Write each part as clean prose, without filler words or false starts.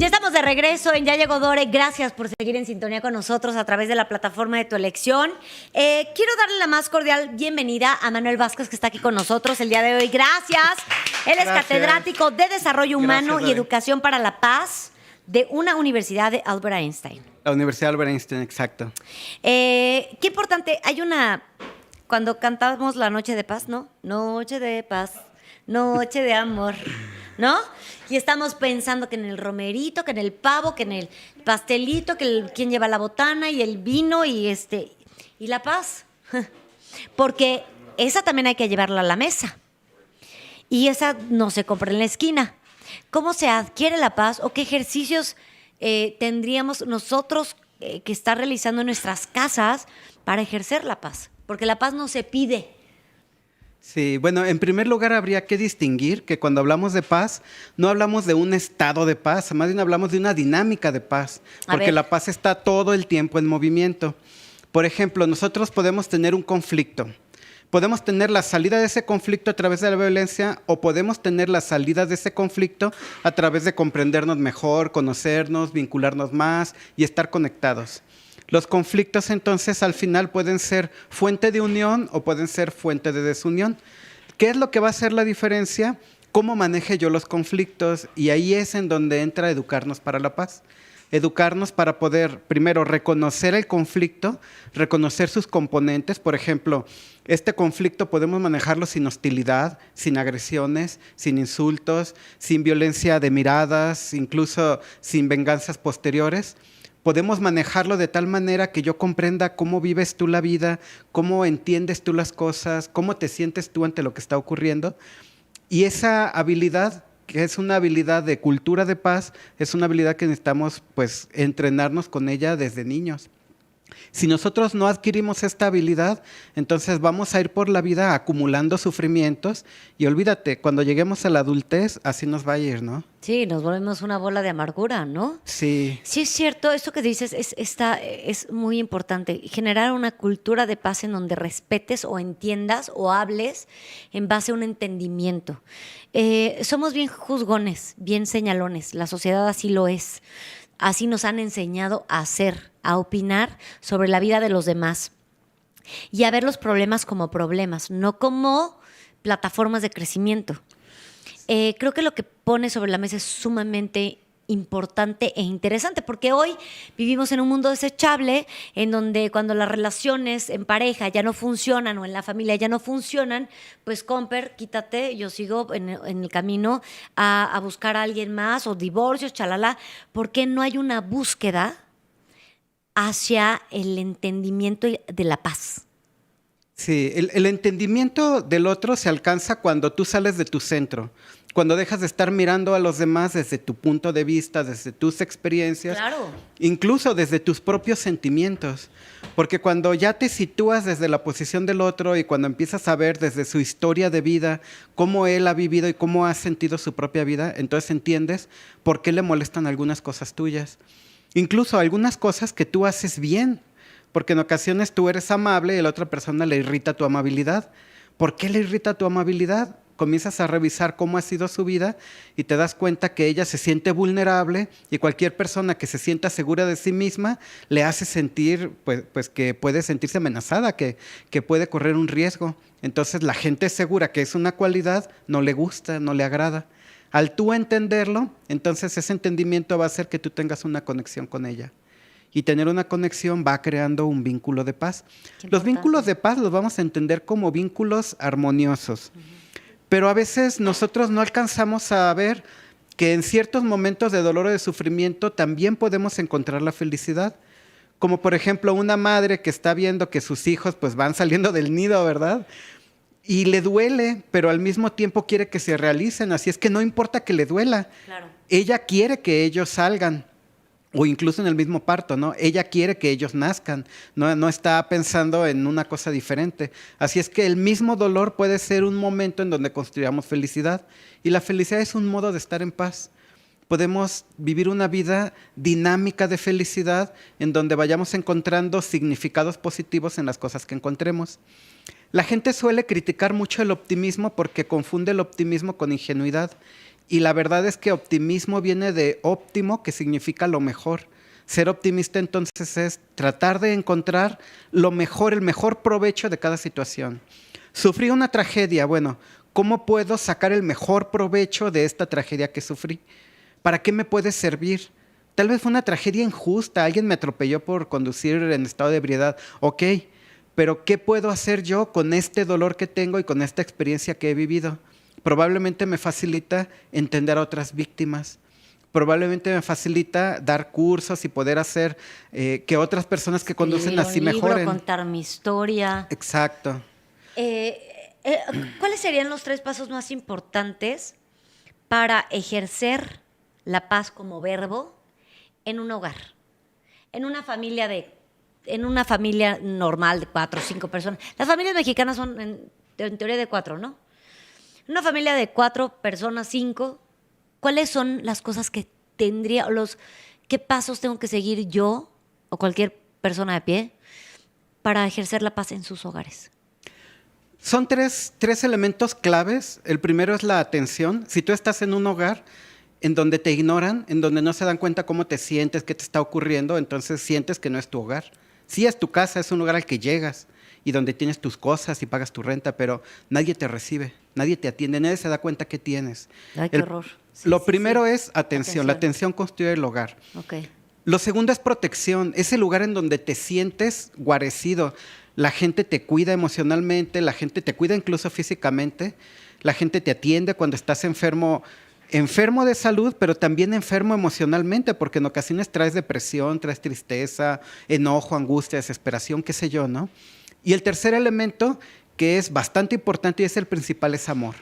Ya estamos de regreso en Ya Llegó Dore. Gracias por seguir en sintonía con nosotros a través de la plataforma de tu elección. Quiero darle la más cordial bienvenida a Manuel Vázquez, que está aquí con nosotros el día de hoy. Gracias. Él es catedrático de Desarrollo Humano y Educación para la Paz de una universidad de Albert Einstein. La Universidad Albert Einstein, exacto. Qué importante. Hay una... Cuando cantamos La Noche de Paz, ¿no? Noche de paz, noche de amor, ¿no? Y estamos pensando que en el romerito, que en el pavo, que en el pastelito, que quién lleva la botana y el vino y la paz. Porque esa también hay que llevarla a la mesa. Y esa no se compra en la esquina. ¿Cómo se adquiere la paz o qué ejercicios tendríamos nosotros que estar realizando en nuestras casas para ejercer la paz? Porque la paz no se pide. Sí, bueno, en primer lugar habría que distinguir que cuando hablamos de paz, no hablamos de un estado de paz, más bien hablamos de una dinámica de paz, porque la paz está todo el tiempo en movimiento. Por ejemplo, nosotros podemos tener un conflicto. Podemos tener la salida de ese conflicto a través de la violencia o podemos tener la salida de ese conflicto a través de comprendernos mejor, conocernos, vincularnos más y estar conectados. Los conflictos entonces al final pueden ser fuente de unión o pueden ser fuente de desunión. ¿Qué es lo que va a hacer la diferencia? ¿Cómo maneje yo los conflictos? Y ahí es en donde entra educarnos para la paz. Educarnos para poder, primero, reconocer el conflicto, reconocer sus componentes. Por ejemplo, este conflicto podemos manejarlo sin hostilidad, sin agresiones, sin insultos, sin violencia de miradas, incluso sin venganzas posteriores. Podemos manejarlo de tal manera que yo comprenda cómo vives tú la vida, cómo entiendes tú las cosas, cómo te sientes tú ante lo que está ocurriendo. Y esa habilidad, que es una habilidad de cultura de paz, es una habilidad que necesitamos pues entrenarnos con ella desde niños. Si nosotros no adquirimos esta habilidad, entonces vamos a ir por la vida acumulando sufrimientos y olvídate, cuando lleguemos a la adultez, así nos va a ir, ¿no? Sí, nos volvemos una bola de amargura, ¿no? Sí. Sí, es cierto, esto que dices es muy importante. Generar una cultura de paz en donde respetes o entiendas o hables en base a un entendimiento. Somos bien juzgones, bien señalones, la sociedad así lo es. Así nos han enseñado a hacer, a opinar sobre la vida de los demás y a ver los problemas como problemas, no como plataformas de crecimiento. Creo que lo que pone sobre la mesa es sumamente importante e interesante, porque hoy vivimos en un mundo desechable en donde cuando las relaciones en pareja ya no funcionan o en la familia ya no funcionan, pues comper, quítate, yo sigo en el camino a buscar a alguien más o divorcios, chalala, porque no hay una búsqueda hacia el entendimiento de la paz. Sí, el entendimiento del otro se alcanza cuando tú sales de tu centro, cuando dejas de estar mirando a los demás desde tu punto de vista, desde tus experiencias, claro, incluso desde tus propios sentimientos. Porque cuando ya te sitúas desde la posición del otro y cuando empiezas a ver desde su historia de vida cómo él ha vivido y cómo ha sentido su propia vida, entonces entiendes por qué le molestan algunas cosas tuyas. Incluso algunas cosas que tú haces bien. Porque en ocasiones tú eres amable y a la otra persona le irrita tu amabilidad. ¿Por qué le irrita tu amabilidad? Comienzas a revisar cómo ha sido su vida y te das cuenta que ella se siente vulnerable y cualquier persona que se sienta segura de sí misma le hace sentir pues que puede sentirse amenazada, que puede correr un riesgo. Entonces la gente segura que es una cualidad no le gusta, no le agrada. Al tú entenderlo, entonces ese entendimiento va a hacer que tú tengas una conexión con ella. Y tener una conexión va creando un vínculo de paz. Los vínculos de paz los vamos a entender como vínculos armoniosos. Pero a veces nosotros no alcanzamos a ver que en ciertos momentos de dolor o de sufrimiento también podemos encontrar la felicidad. Como por ejemplo una madre que está viendo que sus hijos pues van saliendo del nido, ¿verdad? Y le duele, pero al mismo tiempo quiere que se realicen. Así es que no importa que le duela. Claro. Ella quiere que ellos salgan. O incluso en el mismo parto, ¿no? Ella quiere que ellos nazcan, no está pensando en una cosa diferente. Así es que el mismo dolor puede ser un momento en donde construyamos felicidad. Y la felicidad es un modo de estar en paz. Podemos vivir una vida dinámica de felicidad en donde vayamos encontrando significados positivos en las cosas que encontremos. La gente suele criticar mucho el optimismo porque confunde el optimismo con ingenuidad. Y la verdad es que optimismo viene de óptimo, que significa lo mejor. Ser optimista entonces es tratar de encontrar lo mejor, el mejor provecho de cada situación. Sufrí una tragedia, bueno, ¿cómo puedo sacar el mejor provecho de esta tragedia que sufrí? ¿Para qué me puede servir? Tal vez fue una tragedia injusta, alguien me atropelló por conducir en estado de ebriedad. Ok, pero ¿qué puedo hacer yo con este dolor que tengo y con esta experiencia que he vivido? Probablemente me facilita entender a otras víctimas. Probablemente me facilita dar cursos y poder hacer que otras personas que conducen así mejoren. Contar mi historia. Exacto. ¿Cuáles serían los 3 pasos más importantes para ejercer la paz como verbo en un hogar? En una familia normal de 4 o 5 personas. Las familias mexicanas son en teoría de 4, ¿no? Una familia de 4 personas, 5, ¿cuáles son las cosas que tendría, qué pasos tengo que seguir yo o cualquier persona de pie para ejercer la paz en sus hogares? Son tres elementos claves. El primero es la atención. Si tú estás en un hogar en donde te ignoran, en donde no se dan cuenta cómo te sientes, qué te está ocurriendo, entonces sientes que no es tu hogar. Sí es tu casa, es un lugar al que llegas y donde tienes tus cosas y pagas tu renta, pero nadie te recibe, nadie te atiende, nadie se da cuenta qué tienes. Ay, qué horror. Lo primero es atención. La atención constituye el hogar. Okay. Lo segundo es protección, es el lugar en donde te sientes guarecido. La gente te cuida emocionalmente, la gente te cuida incluso físicamente, la gente te atiende cuando estás enfermo de salud, pero también enfermo emocionalmente, porque en ocasiones traes depresión, traes tristeza, enojo, angustia, desesperación, qué sé yo, ¿no? Y el tercer elemento, que es bastante importante y es el principal, es amor.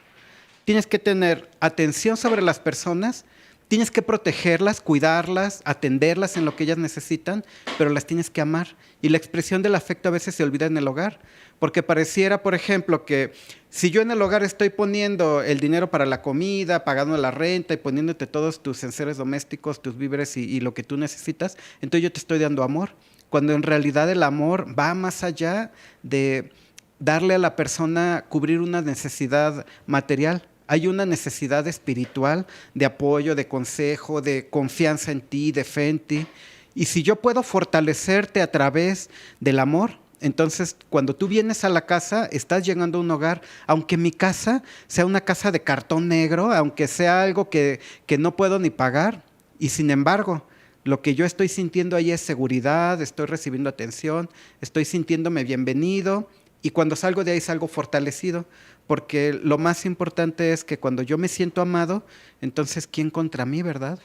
Tienes que tener atención sobre las personas, tienes que protegerlas, cuidarlas, atenderlas en lo que ellas necesitan, pero las tienes que amar. Y la expresión del afecto a veces se olvida en el hogar, porque pareciera, por ejemplo, que si yo en el hogar estoy poniendo el dinero para la comida, pagando la renta y poniéndote todos tus enseres domésticos, tus víveres y lo que tú necesitas, entonces yo te estoy dando amor, cuando en realidad el amor va más allá de darle a la persona, cubrir una necesidad material. Hay una necesidad espiritual de apoyo, de consejo, de confianza en ti, de fe en ti. Y si yo puedo fortalecerte a través del amor, entonces cuando tú vienes a la casa, estás llegando a un hogar, aunque mi casa sea una casa de cartón negro, aunque sea algo que no puedo ni pagar, y sin embargo, lo que yo estoy sintiendo ahí es seguridad, estoy recibiendo atención, estoy sintiéndome bienvenido, y cuando salgo de ahí salgo fortalecido, porque lo más importante es que cuando yo me siento amado, entonces ¿quién contra mí, verdad?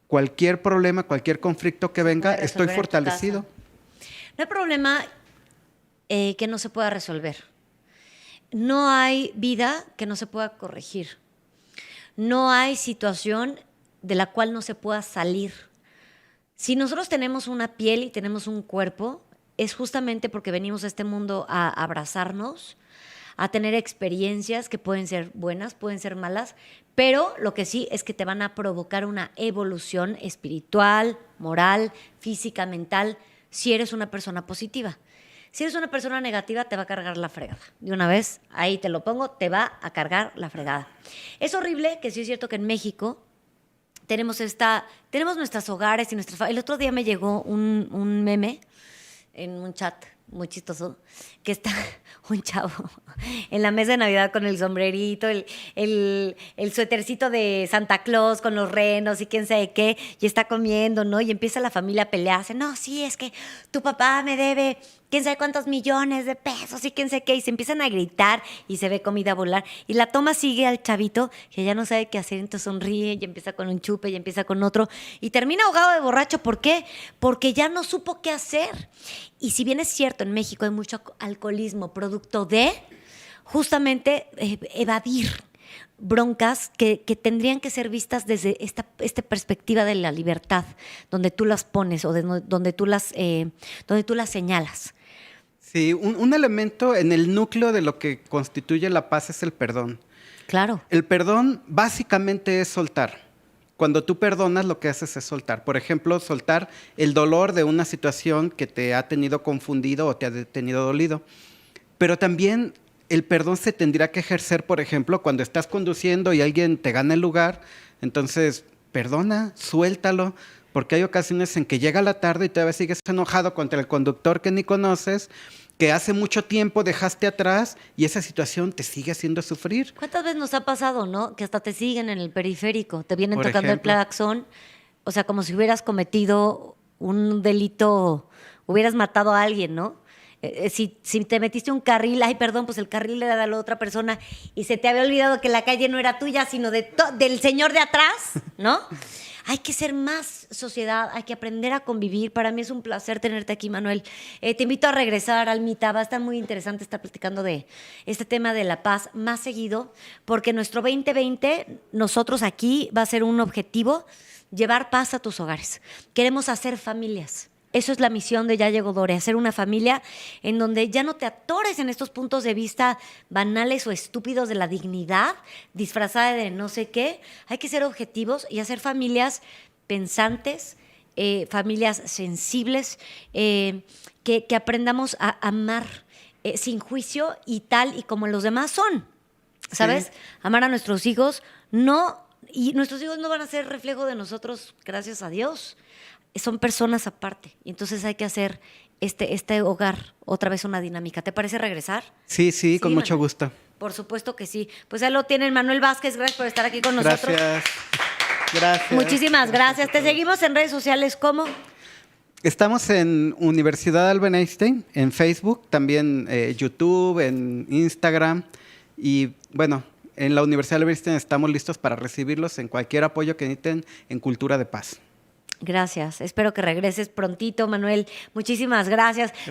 Cualquier problema, cualquier conflicto que venga, estoy fortalecido. No hay problema que no se pueda resolver. No hay vida que no se pueda corregir. No hay situación de la cual no se pueda salir. Si nosotros tenemos una piel y tenemos un cuerpo, es justamente porque venimos a este mundo a abrazarnos, a tener experiencias que pueden ser buenas, pueden ser malas, pero lo que sí es que te van a provocar una evolución espiritual, moral, física, mental, si eres una persona positiva. Si eres una persona negativa, te va a cargar la fregada. De una vez, ahí te lo pongo, te va a cargar la fregada. Es horrible que sí es cierto que en México tenemos nuestros hogares y nuestras... El otro día me llegó un meme en un chat muy chistoso, que está un chavo en la mesa de Navidad con el sombrerito, el suétercito de Santa Claus con los renos y quién sabe qué, y está comiendo, ¿no? Y empieza la familia a pelearse. No, sí, es que tu papá me debe quién sabe cuántos millones de pesos y quién sabe qué, y se empiezan a gritar y se ve comida volar. Y la toma sigue al chavito que ya no sabe qué hacer, entonces sonríe y empieza con un chupe y empieza con otro y termina ahogado de borracho. ¿Por qué? Porque ya no supo qué hacer. Y si bien es cierto, en México hay mucho alcoholismo producto de justamente evadir broncas que tendrían que ser vistas desde esta perspectiva de la libertad, donde tú las pones o donde tú las señalas. Sí, un elemento en el núcleo de lo que constituye la paz es el perdón. Claro. El perdón básicamente es soltar. Cuando tú perdonas, lo que haces es soltar. Por ejemplo, soltar el dolor de una situación que te ha tenido confundido o te ha tenido dolido. Pero también el perdón se tendría que ejercer, por ejemplo, cuando estás conduciendo y alguien te gana el lugar, entonces perdona, suéltalo, porque hay ocasiones en que llega la tarde y todavía sigues enojado contra el conductor que ni conoces, que hace mucho tiempo dejaste atrás y esa situación te sigue haciendo sufrir. ¿Cuántas veces nos ha pasado, no? Que hasta te siguen en el periférico, te vienen Por tocando el ejemplo. claxon, o sea, como si hubieras cometido un delito, hubieras matado a alguien, ¿no? Si te metiste un carril, ay, perdón, pues el carril le da a la otra persona y se te había olvidado que la calle no era tuya, sino del señor de atrás, ¿no? Hay que ser más sociedad, hay que aprender a convivir. Para mí es un placer tenerte aquí, Manuel. Te invito a regresar, Almita. Va a estar muy interesante estar platicando de este tema de la paz más seguido, porque nuestro 2020, nosotros aquí, va a ser un objetivo, llevar paz a tus hogares. Queremos hacer familias. Eso es la misión de Ya Llegó Dore, hacer una familia en donde ya no te atores en estos puntos de vista banales o estúpidos de la dignidad, disfrazada de no sé qué. Hay que ser objetivos y hacer familias pensantes, familias sensibles, que aprendamos a amar sin juicio y tal y como los demás son. ¿Sabes? Sí. Amar a nuestros hijos, no, y nuestros hijos no van a ser reflejo de nosotros, gracias a Dios. Son personas aparte. Y entonces hay que hacer este hogar otra vez una dinámica. ¿Te parece regresar? Sí, con mucho Manuel. gusto. Por supuesto que sí. Pues ahí lo tienen, Manuel Vázquez. Gracias por estar aquí con nosotros. Gracias. Muchísimas gracias. Te seguimos en redes sociales, ¿cómo? Estamos en Universidad Albert Einstein, en Facebook, también YouTube, en Instagram. Y bueno, en la Universidad Albert Einstein estamos listos para recibirlos en cualquier apoyo que necesiten en Cultura de Paz. Gracias. Espero que regreses prontito, Manuel. Muchísimas gracias.